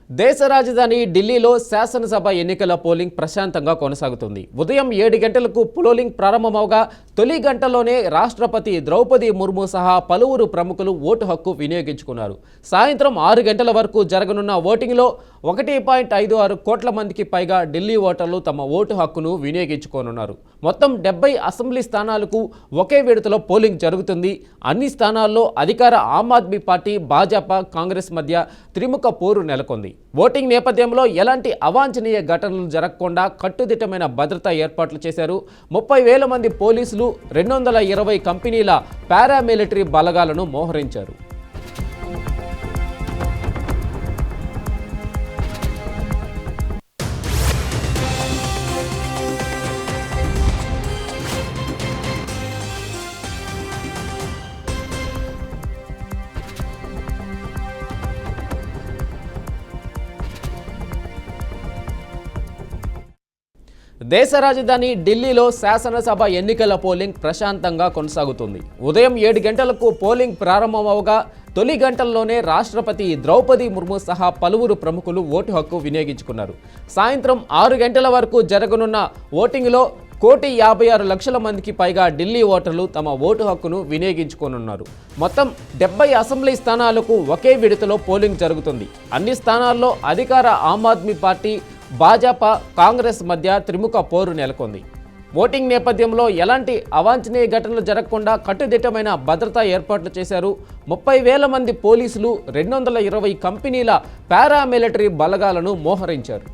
దేశ రాజధాని ఢిల్లీలో శాసనసభ ఎన్నికల పోలింగ్ ప్రశాంతంగా కొనసాగుతుంది. ఉదయం 7 గంటలకు పోలింగ్ ప్రారంభమవగా తొలి గంటలోనే రాష్ట్రపతి ద్రౌపది ముర్ము సహా పలువురు ప్రముఖులు ఓటు హక్కు వినియోగించుకున్నారు. సాయంత్రం 6 గంటల వరకు జరగనున్న ఓటింగ్లో 1.56 కోట్ల మందికి పైగా ఢిల్లీ ఓటర్లు తమ ఓటు హక్కును వినియోగించుకోనున్నారు. మొత్తం 70 అసెంబ్లీ స్థానాలకు ఒకే విడతలో పోలింగ్ జరుగుతుంది. అన్ని స్థానాల్లో అధికార ఆమ్ ఆద్మీ పార్టీ, భాజపా, కాంగ్రెస్ మధ్య త్రిముఖ పోరు నెలకొంది. ఓటింగ్ నేపథ్యంలో ఎలాంటి అవాంఛనీయ ఘటనలు జరగకుండా కట్టుదిట్టమైన భద్రతా ఏర్పాట్లు చేశారు. 30,000 మంది పోలీసులు, 220 కంపెనీల పారామిలిటరీ బలగాలను మోహరించారు. దేశ రాజధాని ఢిల్లీలో శాసనసభ ఎన్నికల పోలింగ్ ప్రశాంతంగా కొనసాగుతుంది. ఉదయం 7 గంటలకు పోలింగ్ ప్రారంభమవగా తొలి గంటల్లోనే రాష్ట్రపతి ద్రౌపది ముర్ము సహా పలువురు ప్రముఖులు ఓటు హక్కు వినియోగించుకున్నారు. సాయంత్రం 6 గంటల వరకు జరగనున్న ఓటింగ్లో 1,56,00,000 మందికి పైగా ఢిల్లీ ఓటర్లు తమ ఓటు హక్కును వినియోగించుకోనున్నారు. మొత్తం 70 అసెంబ్లీ స్థానాలకు ఒకే విడతలో పోలింగ్ జరుగుతుంది. అన్ని స్థానాల్లో అధికార ఆమ్ ఆద్మీ పార్టీ, భాజపా, కాంగ్రెస్ మధ్య త్రిముఖ పోరు నెలకొంది. ఓటింగ్ నేపథ్యంలో ఎలాంటి అవాంఛనీయ ఘటనలు జరగకుండా కట్టుదిట్టమైన భద్రతా ఏర్పాట్లు చేశారు. 30,000 మంది పోలీసులు, 220 కంపెనీల పారామిలిటరీ బలగాలను మోహరించారు.